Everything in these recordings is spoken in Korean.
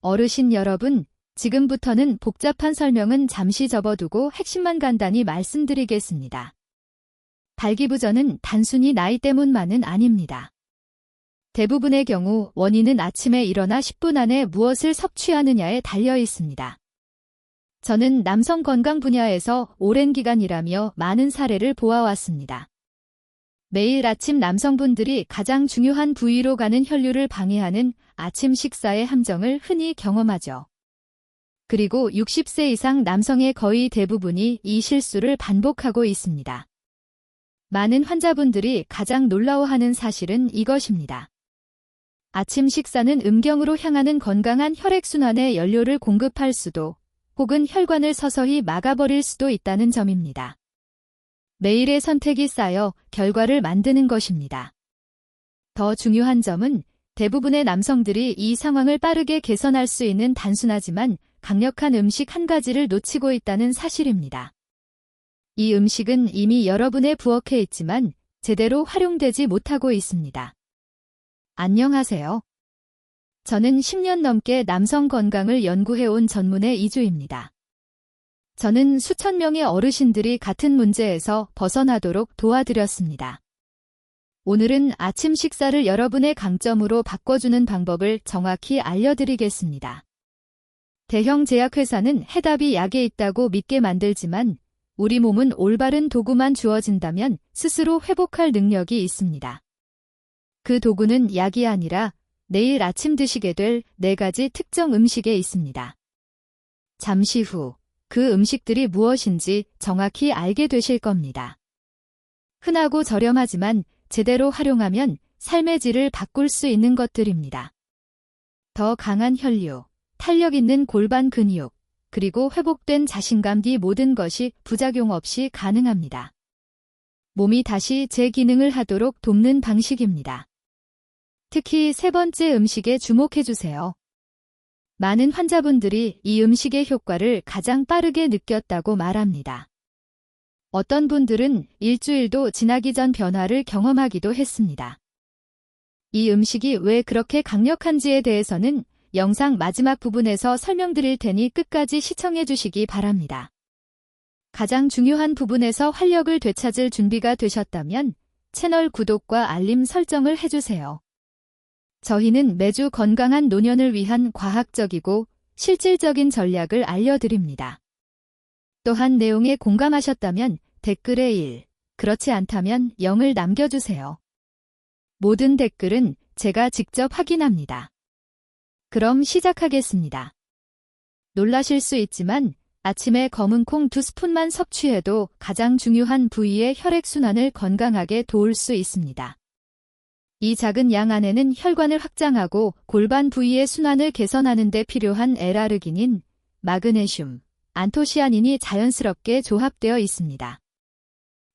어르신 여러분, 지금부터는 복잡한 설명은 잠시 접어두고 핵심만 간단히 말씀드리겠습니다. 발기부전은 단순히 나이 때문만은 아닙니다. 대부분의 경우 원인은 아침에 일어나 10분 안에 무엇을 섭취하느냐에 달려 있습니다. 저는 남성 건강 분야에서 오랜 기간 일하며 많은 사례를 보아왔습니다. 매일 아침 남성분들이 가장 중요한 부위로 가는 혈류를 방해하는 아침 식사의 함정을 흔히 경험하죠. 그리고 60세 이상 남성의 거의 대부분이 이 실수를 반복하고 있습니다. 많은 환자분들이 가장 놀라워하는 사실은 이것입니다. 아침 식사는 음경으로 향하는 건강한 혈액순환에 연료를 공급할 수도 혹은 혈관을 서서히 막아버릴 수도 있다는 점입니다. 매일의 선택이 쌓여 결과를 만드는 것입니다. 더 중요한 점은 대부분의 남성들이 이 상황을 빠르게 개선할 수 있는 단순하지만 강력한 음식 한 가지를 놓치고 있다는 사실입니다. 이 음식은 이미 여러분의 부엌에 있지만 제대로 활용되지 못하고 있습니다. 안녕하세요. 저는 10년 넘게 남성 건강을 연구해온 전문의 이주입니다. 저는 수천 명의 어르신들이 같은 문제에서 벗어나도록 도와드렸습니다. 오늘은 아침 식사를 여러분의 강점으로 바꿔주는 방법을 정확히 알려드리겠습니다. 대형 제약회사는 해답이 약에 있다고 믿게 만들지만 우리 몸은 올바른 도구만 주어진다면 스스로 회복할 능력이 있습니다. 그 도구는 약이 아니라 내일 아침 드시게 될 4가지 특정 음식에 있습니다. 잠시 후 그 음식들이 무엇인지 정확히 알게 되실 겁니다. 흔하고 저렴하지만 제대로 활용하면 삶의 질을 바꿀 수 있는 것들입니다. 더 강한 혈류, 탄력 있는 골반 근육, 그리고 회복된 자신감, 이 모든 것이 부작용 없이 가능합니다. 몸이 다시 제 기능을 하도록 돕는 방식입니다. 특히 3번째 음식에 주목해주세요. 많은 환자분들이 이 음식의 효과를 가장 빠르게 느꼈다고 말합니다. 어떤 분들은 일주일도 지나기 전 변화를 경험하기도 했습니다. 이 음식이 왜 그렇게 강력한지에 대해서는 영상 마지막 부분에서 설명드릴 테니 끝까지 시청해 주시기 바랍니다. 가장 중요한 부분에서 활력을 되찾을 준비가 되셨다면 채널 구독과 알림 설정을 해주세요. 저희는 매주 건강한 노년을 위한 과학적이고 실질적인 전략을 알려드립니다. 또한 내용에 공감하셨다면 댓글에 1, 그렇지 않다면 0을 남겨주세요. 모든 댓글은 제가 직접 확인합니다. 그럼 시작하겠습니다. 놀라실 수 있지만 아침에 검은 콩 2스푼만 섭취해도 가장 중요한 부위의 혈액순환을 건강하게 도울 수 있습니다. 이 작은 양 안에는 혈관을 확장하고 골반 부위의 순환을 개선하는 데 필요한 L아르기닌, 마그네슘, 안토시아닌이 자연스럽게 조합되어 있습니다.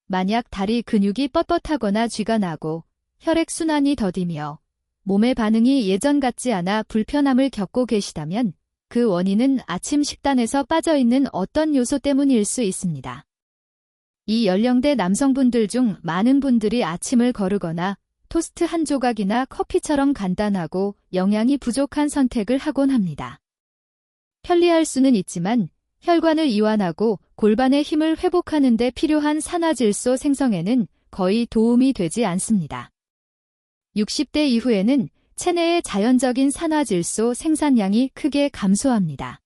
만약 다리 근육이 뻣뻣하거나 쥐가 나고 혈액순환이 더디며 몸의 반응이 예전 같지 않아 불편함을 겪고 계시다면 그 원인은 아침 식단에서 빠져있는 어떤 요소 때문일 수 있습니다. 이 연령대 남성분들 중 많은 분들이 아침을 거르거나 토스트 한 조각이나 커피처럼 간단하고 영양이 부족한 선택을 하곤 합니다. 편리할 수는 있지만 혈관을 이완하고 골반의 힘을 회복하는 데 필요한 산화질소 생성에는 거의 도움이 되지 않습니다. 60대 이후에는 체내의 자연적인 산화질소 생산량이 크게 감소합니다.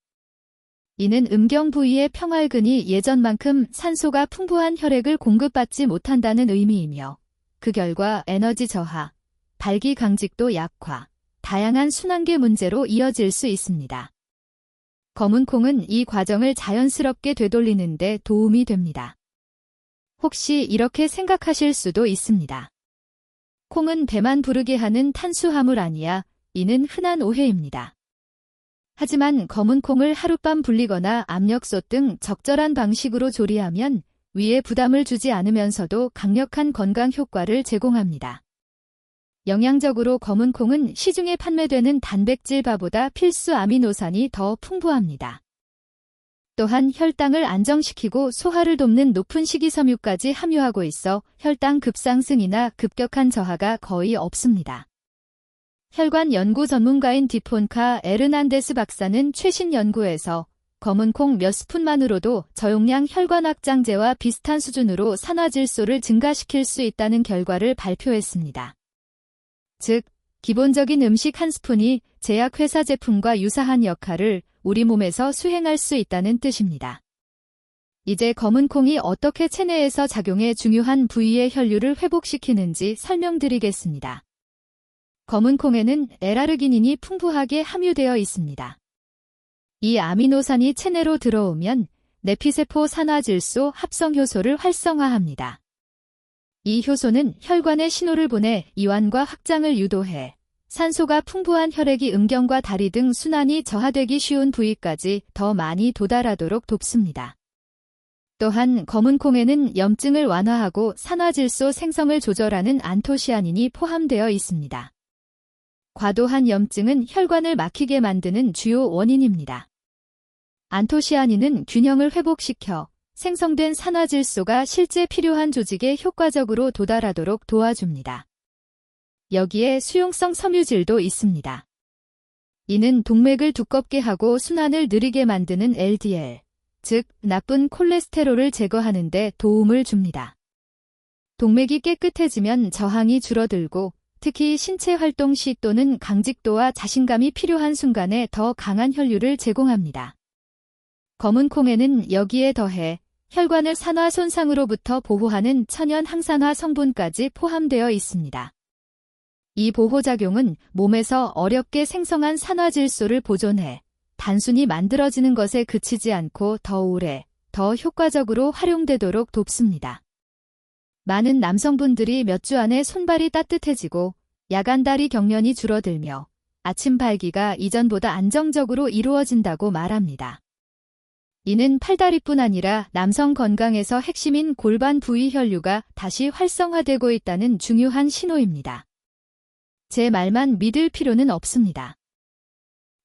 이는 음경 부위의 평활근이 예전만큼 산소가 풍부한 혈액을 공급받지 못한다는 의미이며 그 결과 에너지 저하, 발기강직도 약화, 다양한 순환계 문제로 이어질 수 있습니다. 검은 콩은 이 과정을 자연스럽게 되돌리는 데 도움이 됩니다. 혹시 이렇게 생각하실 수도 있습니다. 콩은 배만 부르게 하는 탄수화물 아니야. 이는 흔한 오해입니다. 하지만 검은 콩을 하룻밤 불리거나 압력솥 등 적절한 방식으로 조리하면 위에 부담을 주지 않으면서도 강력한 건강 효과를 제공합니다. 영양적으로 검은 콩은 시중에 판매되는 단백질바보다 필수 아미노산이 더 풍부합니다. 또한 혈당을 안정시키고 소화를 돕는 높은 식이섬유까지 함유하고 있어 혈당 급상승이나 급격한 저하가 거의 없습니다. 혈관 연구 전문가인 디폰카 에르난데스 박사는 최신 연구에서 검은 콩 몇 스푼만으로도 저용량 혈관 확장제와 비슷한 수준으로 산화질소를 증가시킬 수 있다는 결과를 발표했습니다. 즉, 기본적인 음식 한 스푼이 제약회사 제품과 유사한 역할을 우리 몸에서 수행할 수 있다는 뜻입니다. 이제 검은 콩이 어떻게 체내에서 작용해 중요한 부위의 혈류를 회복시키는지 설명드리겠습니다. 검은 콩에는 L아르기닌이 풍부하게 함유되어 있습니다. 이 아미노산이 체내로 들어오면 내피세포 산화질소 합성 효소를 활성화합니다. 이 효소는 혈관에 신호를 보내 이완과 확장을 유도해 산소가 풍부한 혈액이 음경과 다리 등 순환이 저하되기 쉬운 부위까지 더 많이 도달하도록 돕습니다. 또한 검은 콩에는 염증을 완화하고 산화질소 생성을 조절하는 안토시아닌이 포함되어 있습니다. 과도한 염증은 혈관을 막히게 만드는 주요 원인입니다. 안토시아닌은 균형을 회복시켜 생성된 산화질소가 실제 필요한 조직에 효과적으로 도달하도록 도와줍니다. 여기에 수용성 섬유질도 있습니다. 이는 동맥을 두껍게 하고 순환을 느리게 만드는 LDL, 즉 나쁜 콜레스테롤을 제거하는 데 도움을 줍니다. 동맥이 깨끗해지면 저항이 줄어들고 특히 신체 활동 시 또는 강직도와 자신감이 필요한 순간에 더 강한 혈류를 제공합니다. 검은 콩에는 여기에 더해 혈관을 산화 손상으로부터 보호하는 천연 항산화 성분까지 포함되어 있습니다. 이 보호작용은 몸에서 어렵게 생성한 산화질소를 보존해 단순히 만들어지는 것에 그치지 않고 더 오래, 더 효과적으로 활용되도록 돕습니다. 많은 남성분들이 몇 주 안에 손발이 따뜻해지고 야간다리 경련이 줄어들며 아침 발기가 이전보다 안정적으로 이루어진다고 말합니다. 이는 팔다리뿐 아니라 남성 건강에서 핵심인 골반 부위 혈류가 다시 활성화되고 있다는 중요한 신호입니다. 제 말만 믿을 필요는 없습니다.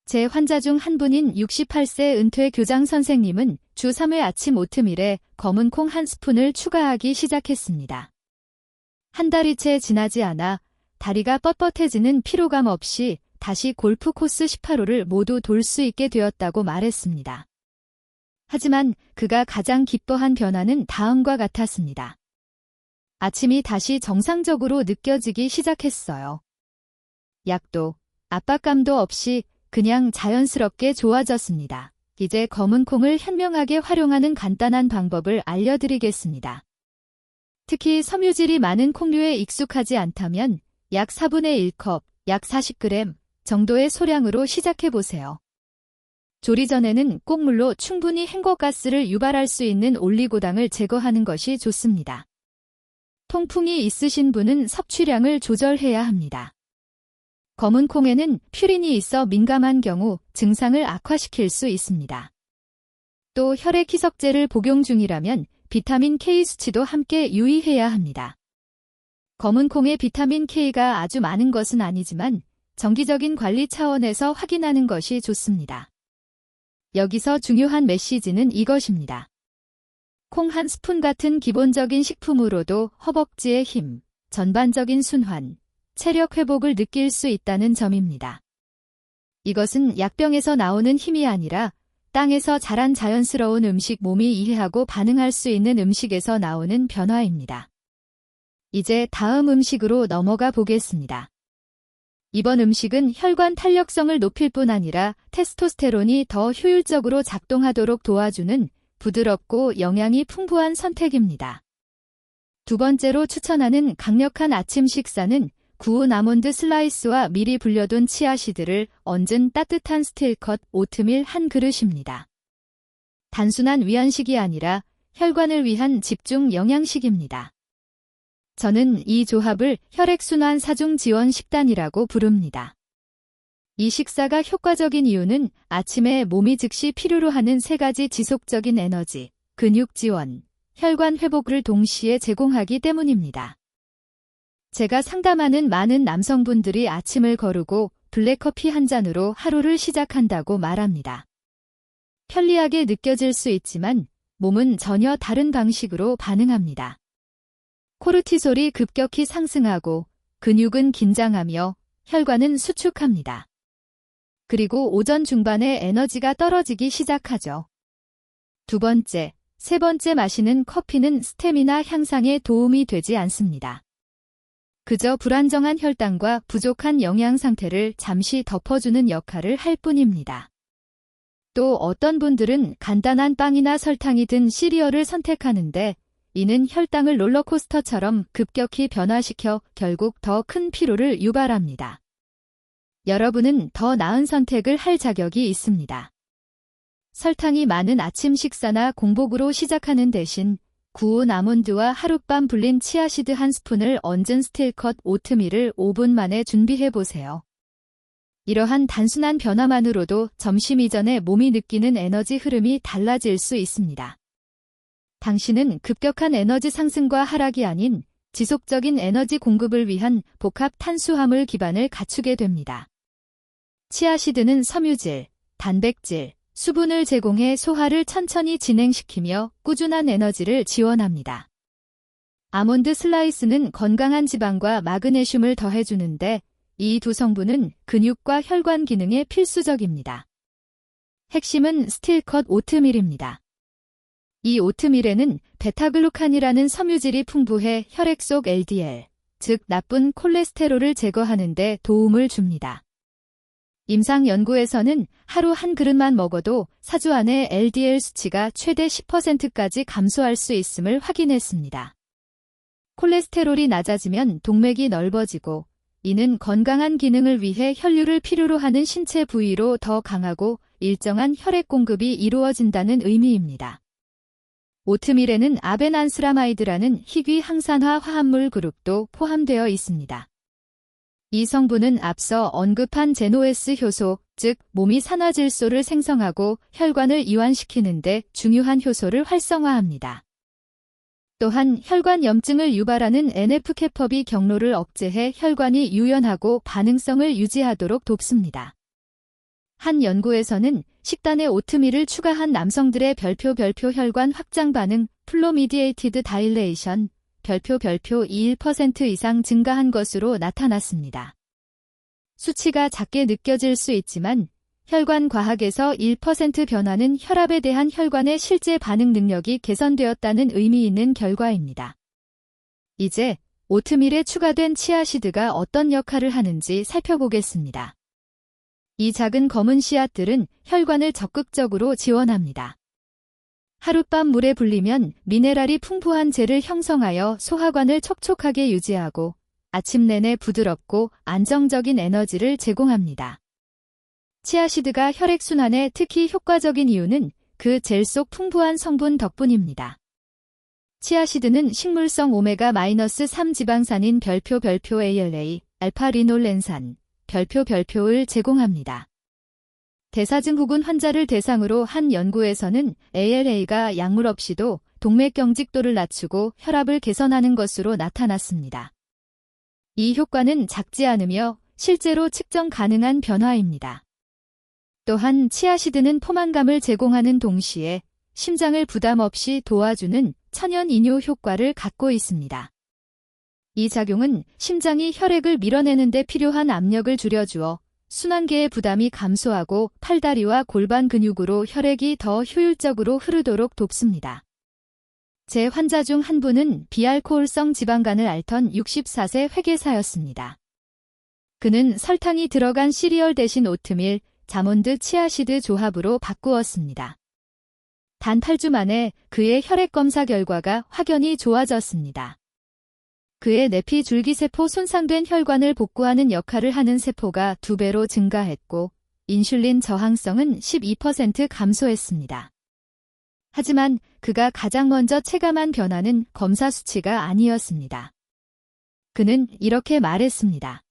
제 환자 중 한 분인 68세 은퇴 교장 선생님은 주 3회 아침 오트밀에 검은 콩 한 스푼을 추가하기 시작했습니다. 한 달이 채 지나지 않아 다리가 뻣뻣해지는 피로감 없이 다시 골프 코스 18홀을 모두 돌 수 있게 되었다고 말했습니다. 하지만 그가 가장 기뻐한 변화는 다음과 같았습니다. 아침이 다시 정상적으로 느껴지기 시작했어요. 약도, 압박감도 없이 그냥 자연스럽게 좋아졌습니다. 이제 검은 콩을 현명하게 활용하는 간단한 방법을 알려드리겠습니다. 특히 섬유질이 많은 콩류에 익숙하지 않다면 약 4분의 1컵, 약 40g 정도의 소량으로 시작해보세요. 조리 전에는 꼭 물로 충분히 헹궈가스를 유발할 수 있는 올리고당을 제거하는 것이 좋습니다. 통풍이 있으신 분은 섭취량을 조절해야 합니다. 검은 콩에는 퓨린이 있어 민감한 경우 증상을 악화시킬 수 있습니다. 또 혈액 희석제를 복용 중이라면 비타민 K 수치도 함께 유의해야 합니다. 검은 콩에 비타민 K가 아주 많은 것은 아니지만 정기적인 관리 차원에서 확인하는 것이 좋습니다. 여기서 중요한 메시지는 이것입니다. 콩 한 스푼 같은 기본적인 식품으로도 허벅지의 힘, 전반적인 순환, 체력 회복을 느낄 수 있다는 점입니다. 이것은 약병에서 나오는 힘이 아니라 땅에서 자란 자연스러운 음식, 몸이 이해하고 반응할 수 있는 음식에서 나오는 변화입니다. 이제 다음 음식으로 넘어가 보겠습니다. 이번 음식은 혈관 탄력성을 높일 뿐 아니라 테스토스테론이 더 효율적으로 작동하도록 도와주는 부드럽고 영양이 풍부한 선택입니다. 두 번째로 추천하는 강력한 아침 식사는 구운 아몬드 슬라이스와 미리 불려둔 치아씨드를 얹은 따뜻한 스틸컷 오트밀 한 그릇입니다. 단순한 위안식이 아니라 혈관을 위한 집중 영양식입니다. 저는 이 조합을 혈액순환 사중 지원 식단이라고 부릅니다. 이 식사가 효과적인 이유는 아침에 몸이 즉시 필요로 하는 세 가지 지속적인 에너지, 근육 지원, 혈관 회복을 동시에 제공하기 때문입니다. 제가 상담하는 많은 남성분들이 아침을 거르고 블랙커피 한 잔으로 하루를 시작한다고 말합니다. 편리하게 느껴질 수 있지만 몸은 전혀 다른 방식으로 반응합니다. 코르티솔이 급격히 상승하고 근육은 긴장하며 혈관은 수축합니다. 그리고 오전 중반에 에너지가 떨어지기 시작하죠. 두 번째, 세 번째 마시는 커피는 스태미나 향상에 도움이 되지 않습니다. 그저 불안정한 혈당과 부족한 영양 상태를 잠시 덮어주는 역할을 할 뿐입니다. 또 어떤 분들은 간단한 빵이나 설탕이 든 시리얼을 선택하는데 이는 혈당을 롤러코스터처럼 급격히 변화시켜 결국 더 큰 피로를 유발합니다. 여러분은 더 나은 선택을 할 자격이 있습니다. 설탕이 많은 아침 식사나 공복으로 시작하는 대신 구운 아몬드와 하룻밤 불린 치아시드 한 스푼을 얹은 스틸컷 오트밀을 5분 만에 준비해보세요. 이러한 단순한 변화만으로도 점심 이전에 몸이 느끼는 에너지 흐름이 달라질 수 있습니다. 당신은 급격한 에너지 상승과 하락이 아닌 지속적인 에너지 공급을 위한 복합 탄수화물 기반을 갖추게 됩니다. 치아시드는 섬유질, 단백질, 수분을 제공해 소화를 천천히 진행시키며 꾸준한 에너지를 지원합니다. 아몬드 슬라이스는 건강한 지방과 마그네슘을 더해주는데 이 두 성분은 근육과 혈관 기능에 필수적입니다. 핵심은 스틸컷 오트밀입니다. 이 오트밀에는 베타글루칸이라는 섬유질이 풍부해 혈액 속 LDL, 즉 나쁜 콜레스테롤을 제거하는 데 도움을 줍니다. 임상 연구에서는 하루 한 그릇만 먹어도 4주 안에 LDL 수치가 최대 10%까지 감소할 수 있음을 확인했습니다. 콜레스테롤이 낮아지면 동맥이 넓어지고 이는 건강한 기능을 위해 혈류를 필요로 하는 신체 부위로 더 강하고 일정한 혈액 공급이 이루어진다는 의미입니다. 오트밀에는 아벤안스라마이드라는 희귀 항산화 화합물 그룹도 포함되어 있습니다. 이 성분은 앞서 언급한 제노에스 효소, 즉 몸이 산화질소를 생성하고 혈관을 이완시키는 데 중요한 효소를 활성화합니다. 또한 혈관 염증을 유발하는 NF-캐퍼비 경로를 억제해 혈관이 유연하고 반응성을 유지하도록 돕습니다. 한 연구에서는 식단에 오트밀을 추가한 남성들의 별표 혈관 확장 반응, 플로 미디에이티드 다일레이션, 별표 21% 이상 증가한 것으로 나타났습니다. 수치가 작게 느껴질 수 있지만 혈관 과학에서 1% 변화는 혈압에 대한 혈관의 실제 반응 능력이 개선되었다는 의미 있는 결과입니다. 이제 오트밀에 추가된 치아시드가 어떤 역할을 하는지 살펴보겠습니다. 이 작은 검은 씨앗들은 혈관을 적극적으로 지원합니다. 하룻밤 물에 불리면 미네랄이 풍부한 젤을 형성하여 소화관을 촉촉하게 유지하고 아침 내내 부드럽고 안정적인 에너지를 제공합니다. 치아시드가 혈액순환에 특히 효과적인 이유는 그 젤 속 풍부한 성분 덕분입니다. 치아시드는 식물성 오메가-3 지방산인 별표 ALA, 알파리놀렌산, 별표를 제공합니다. 대사증후군 환자를 대상으로 한 연구에서는 ALA가 약물 없이도 동맥 경직도를 낮추고 혈압을 개선하는 것으로 나타났습니다. 이 효과는 작지 않으며 실제로 측정 가능한 변화입니다. 또한 치아시드는 포만감을 제공하는 동시에 심장을 부담 없이 도와주는 천연 이뇨 효과를 갖고 있습니다. 이 작용은 심장이 혈액을 밀어내는 데 필요한 압력을 줄여주어 순환계의 부담이 감소하고 팔다리와 골반 근육으로 혈액이 더 효율적으로 흐르도록 돕습니다. 제 환자 중 한 분은 비알코올성 지방간을 앓던 64세 회계사였습니다. 그는 설탕이 들어간 시리얼 대신 오트밀, 자몬드 치아시드 조합으로 바꾸었습니다. 단 8주 만에 그의 혈액 검사 결과가 확연히 좋아졌습니다. 그의 내피 줄기세포 손상된 혈관을 복구하는 역할을 하는 세포가 2배로 증가했고 인슐린 저항성은 12% 감소했습니다. 하지만 그가 가장 먼저 체감한 변화는 검사 수치가 아니었습니다. 그는 이렇게 말했습니다.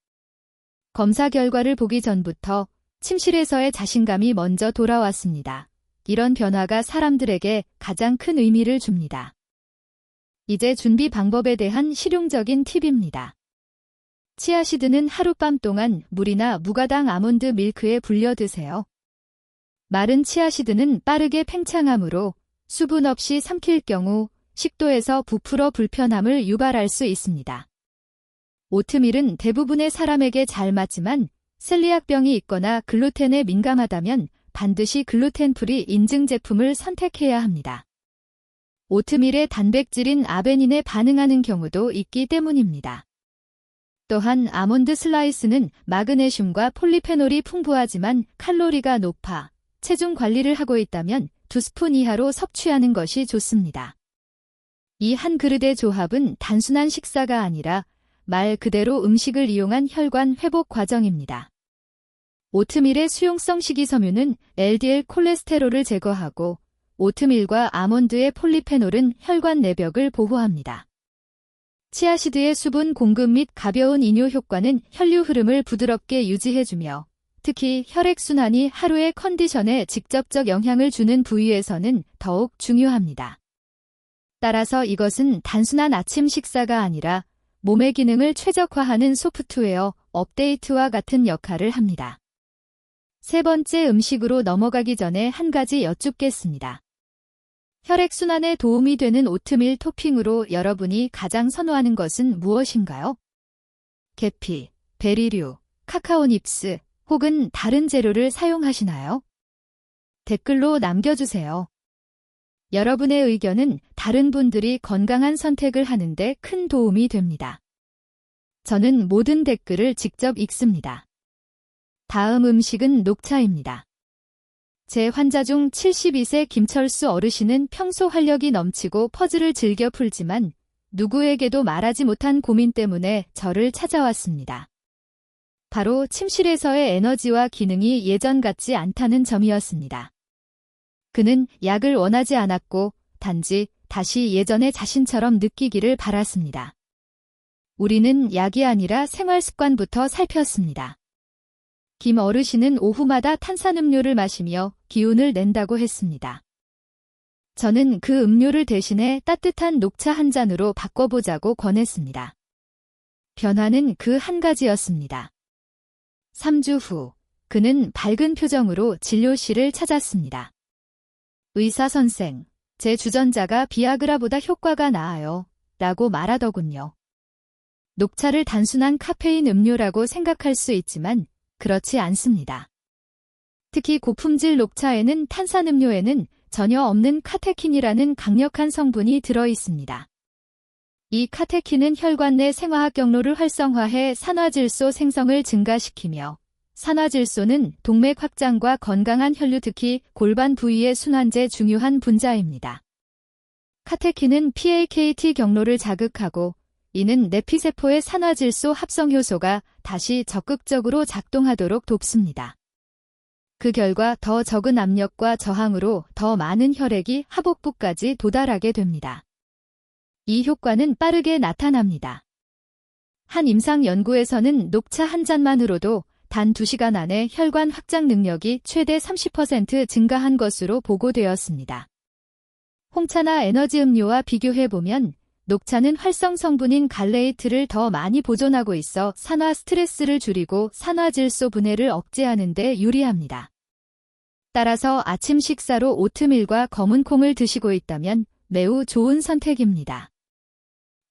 검사 결과를 보기 전부터 침실에서의 자신감이 먼저 돌아왔습니다. 이런 변화가 사람들에게 가장 큰 의미를 줍니다. 이제 준비 방법에 대한 실용적인 팁입니다. 치아시드는 하룻밤 동안 물이나 무가당 아몬드 밀크에 불려 드세요. 마른 치아시드는 빠르게 팽창하므로 수분 없이 삼킬 경우 식도에서 부풀어 불편함을 유발할 수 있습니다. 오트밀은 대부분의 사람에게 잘 맞지만 셀리악병이 있거나 글루텐에 민감하다면 반드시 글루텐 프리 인증 제품을 선택해야 합니다. 오트밀의 단백질인 아베닌에 반응하는 경우도 있기 때문입니다. 또한 아몬드 슬라이스는 마그네슘과 폴리페놀이 풍부하지만 칼로리가 높아 체중 관리를 하고 있다면 2스푼 이하로 섭취하는 것이 좋습니다. 이 한 그릇의 조합은 단순한 식사가 아니라 말 그대로 음식을 이용한 혈관 회복 과정입니다. 오트밀의 수용성 식이섬유는 LDL 콜레스테롤을 제거하고 오트밀과 아몬드의 폴리페놀은 혈관 내벽을 보호합니다. 치아시드의 수분 공급 및 가벼운 이뇨 효과는 혈류 흐름을 부드럽게 유지해주며 특히 혈액순환이 하루의 컨디션에 직접적 영향을 주는 부위에서는 더욱 중요합니다. 따라서 이것은 단순한 아침 식사가 아니라 몸의 기능을 최적화하는 소프트웨어 업데이트와 같은 역할을 합니다. 세 번째 음식으로 넘어가기 전에 한 가지 여쭙겠습니다. 혈액순환에 도움이 되는 오트밀 토핑으로 여러분이 가장 선호하는 것은 무엇인가요? 계피, 베리류, 카카오 닙스 혹은 다른 재료를 사용하시나요? 댓글로 남겨주세요. 여러분의 의견은 다른 분들이 건강한 선택을 하는데 큰 도움이 됩니다. 저는 모든 댓글을 직접 읽습니다. 다음 음식은 녹차입니다. 제 환자 중 72세 김철수 어르신은 평소 활력이 넘치고 퍼즐을 즐겨 풀지만 누구에게도 말하지 못한 고민 때문에 저를 찾아왔습니다. 바로 침실에서의 에너지와 기능이 예전 같지 않다는 점이었습니다. 그는 약을 원하지 않았고 단지 다시 예전의 자신처럼 느끼기를 바랐습니다. 우리는 약이 아니라 생활 습관부터 살폈습니다. 김 어르신은 오후마다 탄산음료를 마시며 기운을 낸다고 했습니다. 저는 그 음료를 대신에 따뜻한 녹차 한 잔으로 바꿔보자고 권했습니다. 변화는 그 한 가지였습니다. 3주 후, 그는 밝은 표정으로 진료실을 찾았습니다. 의사 선생, 제 주전자가 비아그라보다 효과가 나아요. 라고 말하더군요. 녹차를 단순한 카페인 음료라고 생각할 수 있지만 그렇지 않습니다. 특히 고품질 녹차에는 탄산음료에는 전혀 없는 카테킨이라는 강력한 성분이 들어 있습니다. 이 카테킨은 혈관 내 생화학 경로를 활성화해 산화질소 생성을 증가시키며 산화질소는 동맥 확장과 건강한 혈류 특히 골반 부위의 순환제 중요한 분자입니다. 카테킨은 PAKT 경로를 자극하고 이는 내피세포의 산화질소 합성효소가 다시 적극적으로 작동하도록 돕습니다. 그 결과 더 적은 압력과 저항으로 더 많은 혈액이 하복부까지 도달하게 됩니다. 이 효과는 빠르게 나타납니다. 한 임상 연구에서는 녹차 한 잔만으로도 단 2시간 안에 혈관 확장 능력이 최대 30% 증가한 것으로 보고되었습니다. 홍차나 에너지 음료와 비교해보면 녹차는 활성 성분인 갈레이트를 더 많이 보존하고 있어 산화 스트레스를 줄이고 산화질소 분해를 억제하는 데 유리합니다. 따라서 아침 식사로 오트밀과 검은 콩을 드시고 있다면 매우 좋은 선택입니다.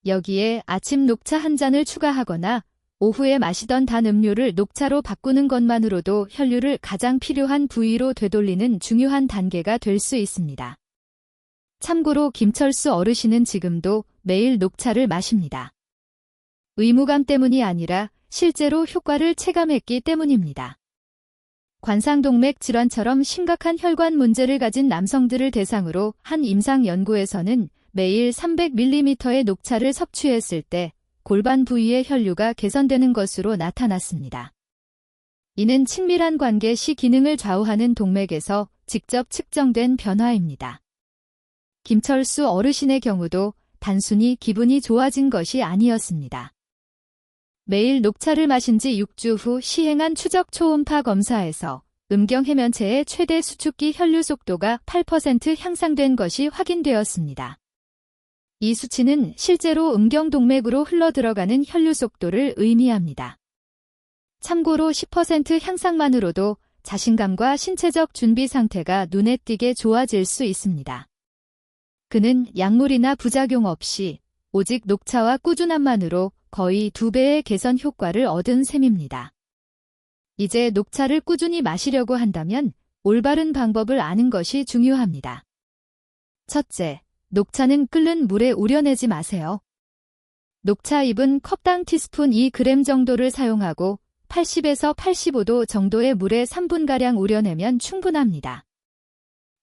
여기에 아침 녹차 한 잔을 추가하거나 오후에 마시던 단 음료를 녹차로 바꾸는 것만으로도 혈류를 가장 필요한 부위로 되돌리는 중요한 단계가 될 수 있습니다. 참고로 김철수 어르신은 지금도 매일 녹차를 마십니다. 의무감 때문이 아니라 실제로 효과를 체감했기 때문입니다. 관상동맥 질환처럼 심각한 혈관 문제를 가진 남성들을 대상으로 한 임상 연구에서는 매일 300ml의 녹차를 섭취했을 때 골반 부위의 혈류가 개선되는 것으로 나타났습니다. 이는 친밀한 관계 시 기능을 좌우하는 동맥에서 직접 측정된 변화입니다. 김철수 어르신의 경우도 단순히 기분이 좋아진 것이 아니었습니다. 매일 녹차를 마신 지 6주 후 시행한 추적 초음파 검사에서 음경 해면체의 최대 수축기 혈류 속도가 8% 향상된 것이 확인되었습니다. 이 수치는 실제로 음경 동맥으로 흘러들어가는 혈류 속도를 의미합니다. 참고로 10% 향상만으로도 자신감과 신체적 준비 상태가 눈에 띄게 좋아질 수 있습니다. 그는 약물이나 부작용 없이 오직 녹차와 꾸준함만으로 거의 2배의 개선 효과를 얻은 셈입니다. 이제 녹차를 꾸준히 마시려고 한다면 올바른 방법을 아는 것이 중요합니다. 첫째, 녹차는 끓는 물에 우려내지 마세요. 녹차 잎은 컵당 티스푼 2g 정도를 사용하고 80에서 85도 정도의 물에 3분가량 우려내면 충분합니다.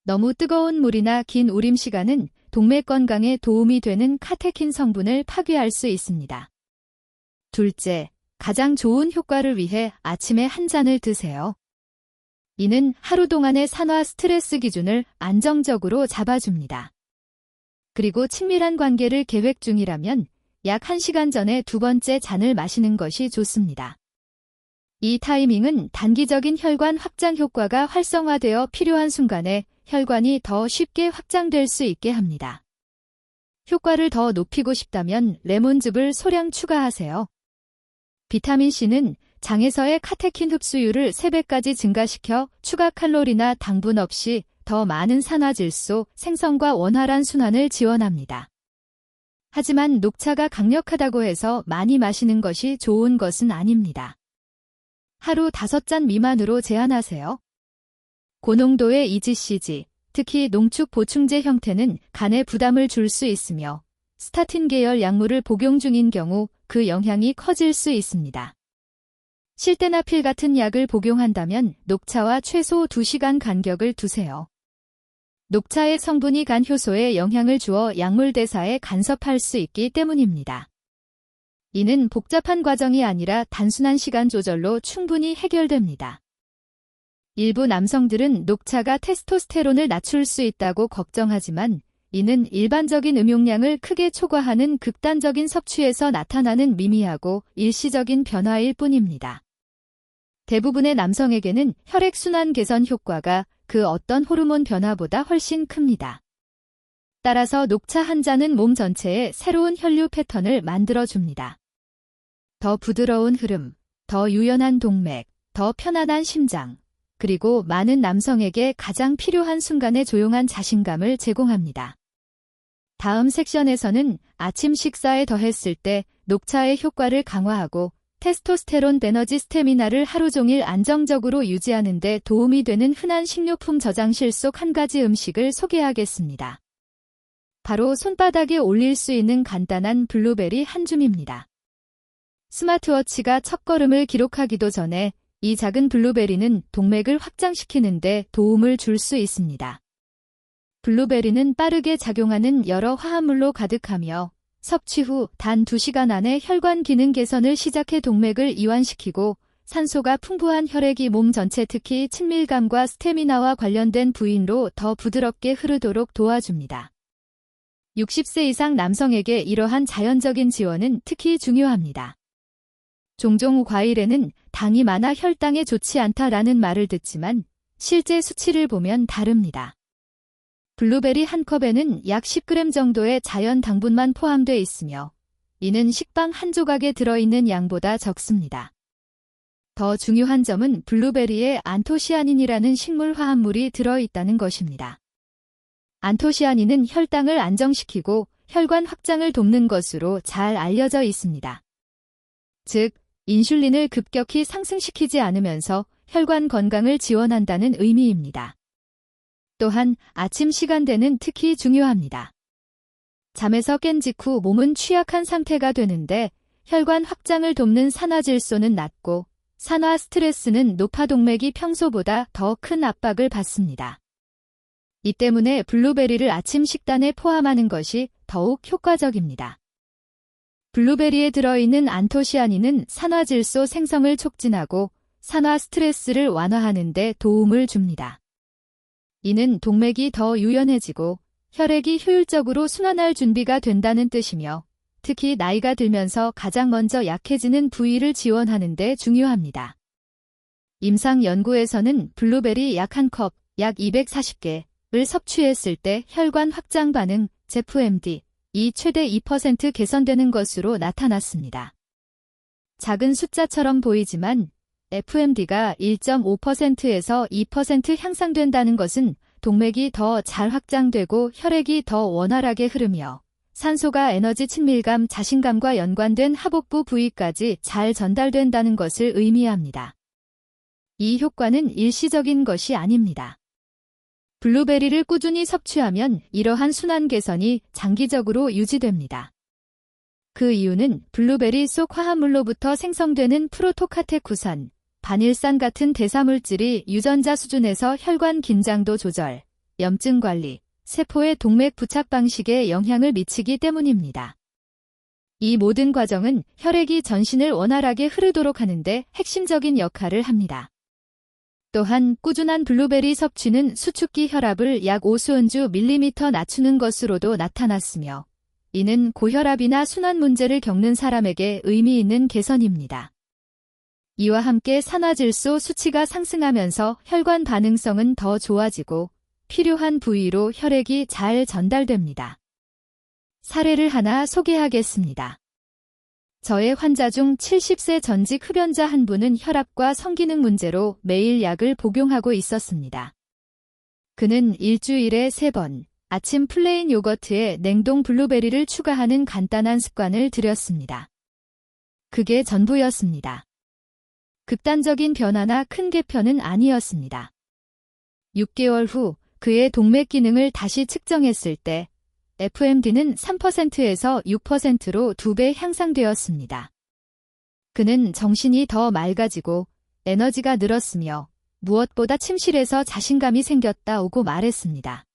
너무 뜨거운 물이나 긴 우림 시간은 동맥 건강에 도움이 되는 카테킨 성분을 파괴할 수 있습니다. 둘째, 가장 좋은 효과를 위해 아침에 한 잔을 드세요. 이는 하루 동안의 산화 스트레스 기준을 안정적으로 잡아줍니다. 그리고 친밀한 관계를 계획 중이라면 약 1시간 전에 두 번째 잔을 마시는 것이 좋습니다. 이 타이밍은 단기적인 혈관 확장 효과가 활성화되어 필요한 순간에 혈관이 더 쉽게 확장될 수 있게 합니다. 효과를 더 높이고 싶다면 레몬즙을 소량 추가하세요. 비타민C는 장에서의 카테킨 흡수율을 3배까지 증가시켜 추가 칼로리나 당분 없이 더 많은 산화질소 생성과 원활한 순환을 지원합니다. 하지만 녹차가 강력하다고 해서 많이 마시는 것이 좋은 것은 아닙니다. 하루 5잔 미만으로 제한하세요. 고농도의 EGCG, 특히 농축 보충제 형태는 간에 부담을 줄 수 있으며 스타틴 계열 약물을 복용 중인 경우 그 영향이 커질 수 있습니다. 실데나필 같은 약을 복용한다면 녹차와 최소 2시간 간격을 두세요. 녹차의 성분이 간 효소에 영향을 주어 약물 대사에 간섭할 수 있기 때문입니다. 이는 복잡한 과정이 아니라 단순한 시간 조절로 충분히 해결됩니다. 일부 남성들은 녹차가 테스토스테론을 낮출 수 있다고 걱정하지만 이는 일반적인 음용량을 크게 초과하는 극단적인 섭취에서 나타나는 미미하고 일시적인 변화일 뿐입니다. 대부분의 남성에게는 혈액순환 개선 효과가 그 어떤 호르몬 변화보다 훨씬 큽니다. 따라서 녹차 한 잔은 몸 전체에 새로운 혈류 패턴을 만들어줍니다. 더 부드러운 흐름, 더 유연한 동맥, 더 편안한 심장, 그리고 많은 남성에게 가장 필요한 순간의 조용한 자신감을 제공합니다. 다음 섹션에서는 아침 식사에 더했을 때 녹차의 효과를 강화하고 테스토스테론 에너지 스태미나를 하루 종일 안정적으로 유지하는 데 도움이 되는 흔한 식료품 저장실 속 한 가지 음식을 소개하겠습니다. 바로 손바닥에 올릴 수 있는 간단한 블루베리 한 줌입니다. 스마트워치가 첫걸음을 기록하기도 전에 이 작은 블루베리는 동맥을 확장시키는 데 도움을 줄 수 있습니다. 블루베리는 빠르게 작용하는 여러 화합물로 가득하며 섭취 후 단 2시간 안에 혈관 기능 개선을 시작해 동맥을 이완시키고 산소가 풍부한 혈액이 몸 전체 특히 친밀감과 스태미나와 관련된 부위로 더 부드럽게 흐르도록 도와줍니다. 60세 이상 남성에게 이러한 자연적인 지원은 특히 중요합니다. 종종 과일에는 당이 많아 혈당에 좋지 않다라는 말을 듣지만 실제 수치를 보면 다릅니다. 블루베리 한 컵에는 약 10g 정도의 자연 당분만 포함되어 있으며 이는 식빵 한 조각에 들어있는 양보다 적습니다. 더 중요한 점은 블루베리에 안토시아닌이라는 식물 화합물이 들어있다는 것입니다. 안토시아닌은 혈당을 안정시키고 혈관 확장을 돕는 것으로 잘 알려져 있습니다. 즉, 인슐린을 급격히 상승시키지 않으면서 혈관 건강을 지원한다는 의미입니다. 또한 아침 시간대는 특히 중요합니다. 잠에서 깬 직후 몸은 취약한 상태가 되는데 혈관 확장을 돕는 산화질소는 낮고 산화 스트레스는 높아 동맥이 평소보다 더 큰 압박을 받습니다. 이 때문에 블루베리를 아침 식단에 포함하는 것이 더욱 효과적입니다. 블루베리에 들어있는 안토시아닌은 산화질소 생성을 촉진하고 산화 스트레스를 완화하는 데 도움을 줍니다. 이는 동맥이 더 유연해지고 혈액이 효율적으로 순환할 준비가 된다는 뜻이며 특히 나이가 들면서 가장 먼저 약해지는 부위를 지원하는 데 중요합니다. 임상 연구에서는 블루베리 약 한 컵, 약 240개를 섭취했을 때 혈관 확장 반응, FMD, 이 최대 2% 개선되는 것으로 나타났습니다. 작은 숫자처럼 보이지만 FMD가 1.5%에서 2% 향상된다는 것은 동맥이 더 잘 확장되고 혈액이 더 원활하게 흐르며 산소가 에너지 친밀감, 자신감과 연관된 하복부 부위까지 잘 전달된다는 것을 의미합니다. 이 효과는 일시적인 것이 아닙니다. 블루베리를 꾸준히 섭취하면 이러한 순환 개선이 장기적으로 유지됩니다. 그 이유는 블루베리 속 화합물로부터 생성되는 프로토카테쿠산, 바닐산 같은 대사물질이 유전자 수준에서 혈관 긴장도 조절, 염증 관리, 세포의 동맥 부착 방식에 영향을 미치기 때문입니다. 이 모든 과정은 혈액이 전신을 원활하게 흐르도록 하는데 핵심적인 역할을 합니다. 또한 꾸준한 블루베리 섭취는 수축기 혈압을 약 5수은주 밀리미터 낮추는 것으로도 나타났으며, 이는 고혈압이나 순환 문제를 겪는 사람에게 의미 있는 개선입니다. 이와 함께 산화질소 수치가 상승하면서 혈관 반응성은 더 좋아지고 필요한 부위로 혈액이 잘 전달됩니다. 사례를 하나 소개하겠습니다. 저의 환자 중 70세 전직 흡연자 한 분은 혈압과 성기능 문제로 매일 약을 복용하고 있었습니다. 그는 일주일에 3번, 아침 플레인 요거트에 냉동 블루베리를 추가하는 간단한 습관을 들였습니다. 그게 전부였습니다. 극단적인 변화나 큰 개편은 아니었습니다. 6개월 후 그의 동맥 기능을 다시 측정했을 때 FMD는 3%에서 6%로 2배 향상되었습니다. 그는 정신이 더 맑아지고 에너지가 늘었으며 무엇보다 침실에서 자신감이 생겼다고 말했습니다.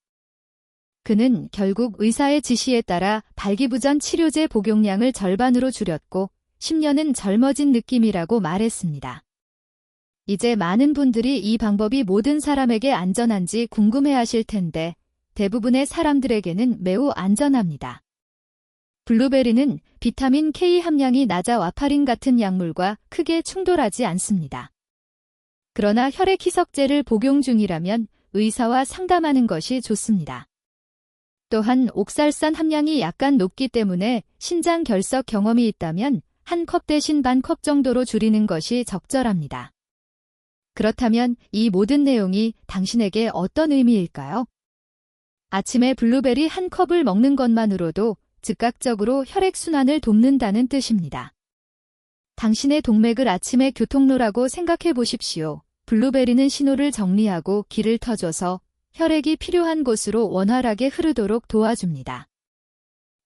그는 결국 의사의 지시에 따라 발기부전 치료제 복용량을 절반으로 줄였고 10년은 젊어진 느낌이라고 말했습니다. 이제 많은 분들이 이 방법이 모든 사람에게 안전한지 궁금해하실 텐데 대부분의 사람들에게는 매우 안전합니다. 블루베리는 비타민 K 함량이 낮아 와파린 같은 약물과 크게 충돌하지 않습니다. 그러나 혈액 희석제를 복용 중이라면 의사와 상담하는 것이 좋습니다. 또한 옥살산 함량이 약간 높기 때문에 신장 결석 경험이 있다면 한 컵 대신 반 컵 정도로 줄이는 것이 적절합니다. 그렇다면 이 모든 내용이 당신에게 어떤 의미일까요? 아침에 블루베리 한 컵을 먹는 것만으로도 즉각적으로 혈액순환을 돕는다는 뜻입니다. 당신의 동맥을 아침의 교통로라고 생각해 보십시오. 블루베리는 신호를 정리하고 길을 터줘서 혈액이 필요한 곳으로 원활하게 흐르도록 도와줍니다.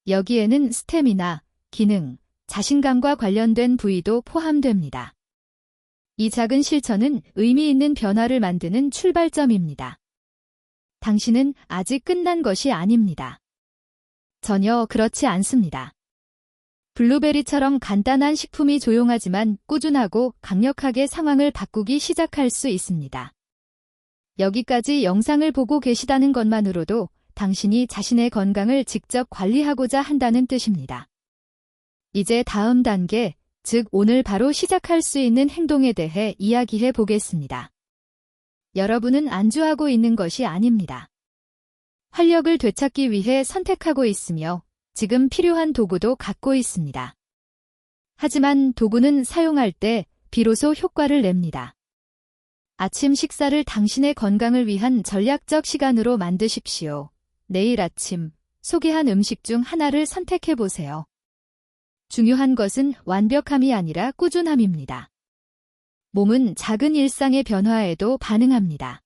여기에는 스태미나, 기능, 자신감과 관련된 부위도 포함됩니다. 이 작은 실천은 의미 있는 변화를 만드는 출발점입니다. 당신은 아직 끝난 것이 아닙니다. 전혀 그렇지 않습니다. 블루베리처럼 간단한 식품이 조용하지만 꾸준하고 강력하게 상황을 바꾸기 시작할 수 있습니다. 여기까지 영상을 보고 계시다는 것만으로도 당신이 자신의 건강을 직접 관리하고자 한다는 뜻입니다. 이제 다음 단계, 즉 오늘 바로 시작할 수 있는 행동에 대해 이야기해 보겠습니다. 여러분은 안주하고 있는 것이 아닙니다. 활력을 되찾기 위해 선택하고 있으며 지금 필요한 도구도 갖고 있습니다. 하지만 도구는 사용할 때 비로소 효과를 냅니다. 아침 식사를 당신의 건강을 위한 전략적 시간으로 만드십시오. 내일 아침 소개한 음식 중 하나를 선택해 보세요. 중요한 것은 완벽함이 아니라 꾸준함입니다. 몸은 작은 일상의 변화에도 반응합니다.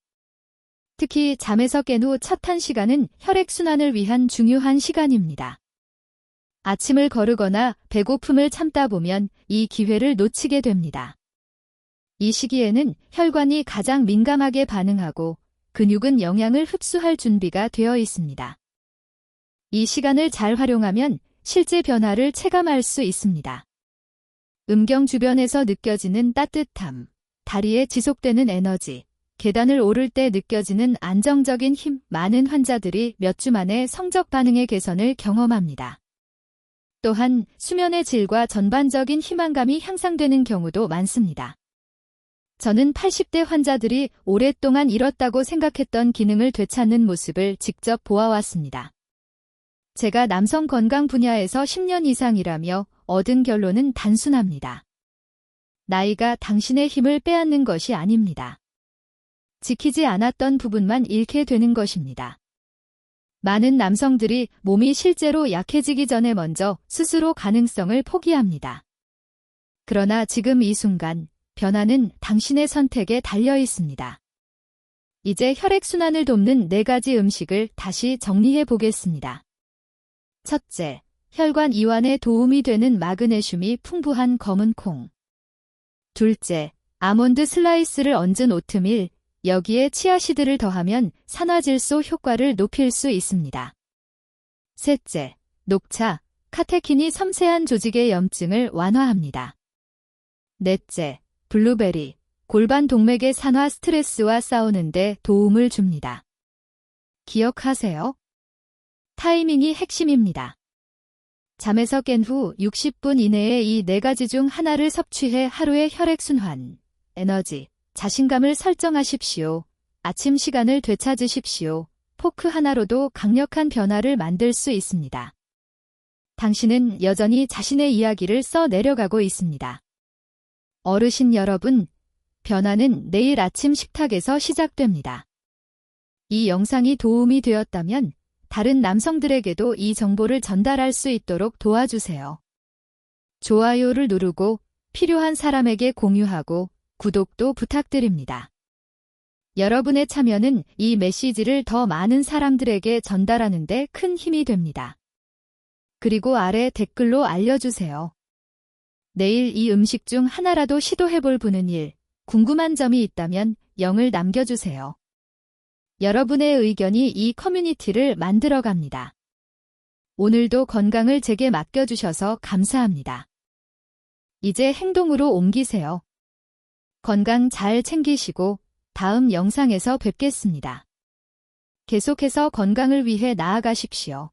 특히 잠에서 깬 후 첫 1시간은 혈액순환을 위한 중요한 시간입니다. 아침을 거르거나 배고픔을 참다 보면 이 기회를 놓치게 됩니다. 이 시기에는 혈관이 가장 민감하게 반응하고 근육은 영양을 흡수할 준비가 되어 있습니다. 이 시간을 잘 활용하면 실제 변화를 체감할 수 있습니다. 음경 주변에서 느껴지는 따뜻함, 다리에 지속되는 에너지, 계단을 오를 때 느껴지는 안정적인 힘, 많은 환자들이 몇 주 만에 성적 반응의 개선을 경험합니다. 또한 수면의 질과 전반적인 희망감이 향상되는 경우도 많습니다. 저는 80대 환자들이 오랫동안 잃었다고 생각했던 기능을 되찾는 모습을 직접 보아왔습니다. 제가 남성 건강 분야에서 10년 이상 일하며 얻은 결론은 단순합니다. 나이가 당신의 힘을 빼앗는 것이 아닙니다. 지키지 않았던 부분만 잃게 되는 것입니다. 많은 남성들이 몸이 실제로 약해지기 전에 먼저 스스로 가능성을 포기합니다. 그러나 지금 이 순간 변화는 당신의 선택에 달려 있습니다. 이제 혈액순환을 돕는 4가지 음식을 다시 정리해 보겠습니다. 첫째, 혈관 이완에 도움이 되는 마그네슘이 풍부한 검은 콩. 둘째, 아몬드 슬라이스를 얹은 오트밀, 여기에 치아시드를 더하면 산화질소 효과를 높일 수 있습니다. 셋째, 녹차, 카테킨이 섬세한 조직의 염증을 완화합니다. 넷째, 블루베리, 골반 동맥의 산화 스트레스와 싸우는데 도움을 줍니다. 기억하세요. 타이밍이 핵심입니다. 잠에서 깬 후 60분 이내에 이 4가지 중 하나를 섭취해 하루의 혈액순환, 에너지, 자신감을 설정하십시오. 아침 시간을 되찾으십시오. 포크 하나로도 강력한 변화를 만들 수 있습니다. 당신은 여전히 자신의 이야기를 써 내려가고 있습니다. 어르신 여러분, 변화는 내일 아침 식탁에서 시작됩니다. 이 영상이 도움이 되었다면 다른 남성들에게도 이 정보를 전달할 수 있도록 도와주세요. 좋아요를 누르고 필요한 사람에게 공유하고 구독도 부탁드립니다. 여러분의 참여는 이 메시지를 더 많은 사람들에게 전달하는 데 큰 힘이 됩니다. 그리고 아래 댓글로 알려주세요. 내일 이 음식 중 하나라도 시도해볼 분은 궁금한 점이 있다면 0을 남겨주세요. 여러분의 의견이 이 커뮤니티를 만들어갑니다. 오늘도 건강을 제게 맡겨주셔서 감사합니다. 이제 행동으로 옮기세요. 건강 잘 챙기시고 다음 영상에서 뵙겠습니다. 계속해서 건강을 위해 나아가십시오.